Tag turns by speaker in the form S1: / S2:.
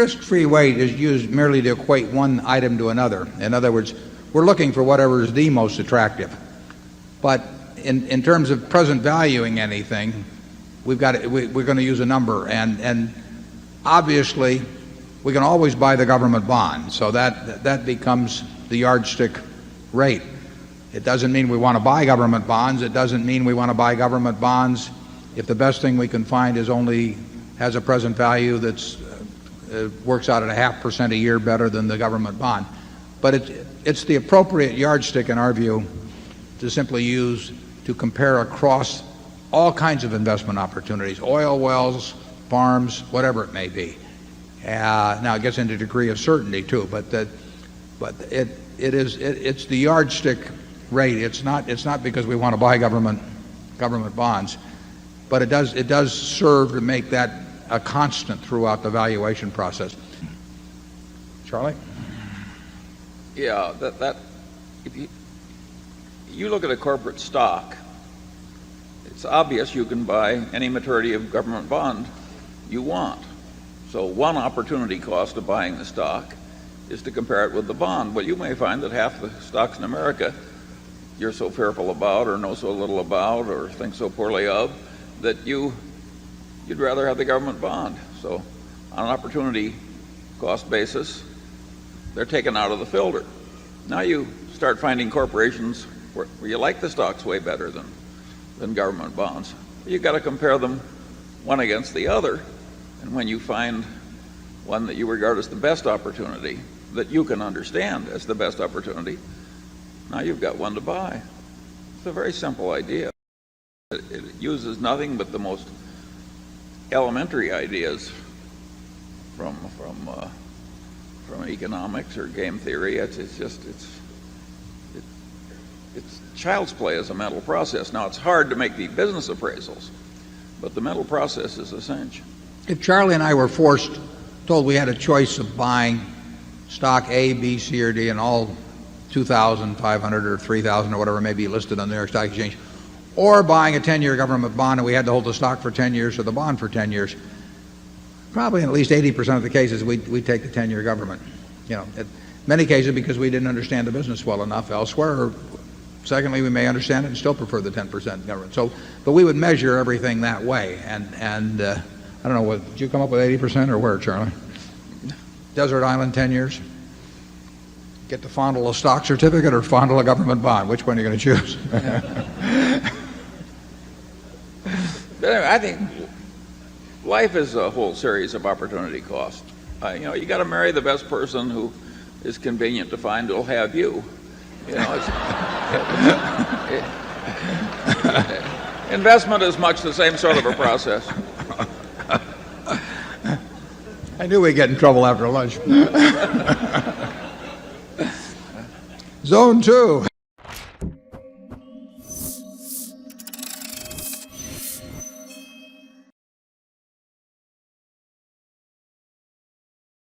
S1: risk-free weight is used merely to equate one item to another. In other words, we're looking for whatever is the most attractive. But in terms of present valuing anything, we're going to use a number. And obviously, we can always buy the government bond. So that becomes the yardstick rate. It doesn't mean we want to buy government bonds. It doesn't mean we want to buy government bonds if the best thing we can find has a present value that's works out at 0.5% a year better than the government bond. But it's the appropriate yardstick in our view to simply use to compare across all kinds of investment opportunities, oil wells, farms, whatever it may be. Now it gets into a degree of certainty too, but it's the yardstick rate. It's not because we want to buy government bonds, but it does serve to make that a constant throughout the valuation process. Charlie?
S2: Yeah, if you look at a corporate stock, it's obvious you can buy any maturity of government bond you want. So one opportunity cost of buying the stock is to compare it with the bond. Well, you may find that half the stocks in America you're so fearful about, or know so little about, or think so poorly of, that you'd rather have the government bond. So on an opportunity cost basis, they're taken out of the filter. Now you start finding corporations where you like the stocks way better than government bonds. You've got to compare them one against the other. And when you find one that you regard as the best opportunity, that you can understand as the best opportunity, now you've got one to buy. It's a very simple idea. It uses nothing but the most elementary ideas from economics or game theory. It's child's play as a mental process. Now it's hard to make the business appraisals, but the mental process is essential.
S1: If Charlie and I were told we had a choice of buying stock A, B, C, or D, and all 2,500 or 3,000 or whatever may be listed on the New York Stock Exchange, or buying a 10-year government bond and we had to hold the stock for 10 years or the bond for 10 years, probably in at least 80% of the cases we'd take the 10-year government. In many cases because we didn't understand the business well enough elsewhere, or secondly, we may understand it and still prefer the 10% government. But we would measure everything that way. And I don't know, did you come up with 80% or where, Charlie? Desert Island 10 years? Get to fondle a stock certificate or fondle a government bond? Which one are you going to choose?
S2: But anyway, I think life is a whole series of opportunity costs. You got to marry the best person who is convenient to find who'll have you. Investment is much the same sort of a process.
S1: I knew we'd get in trouble after lunch. Zone 2.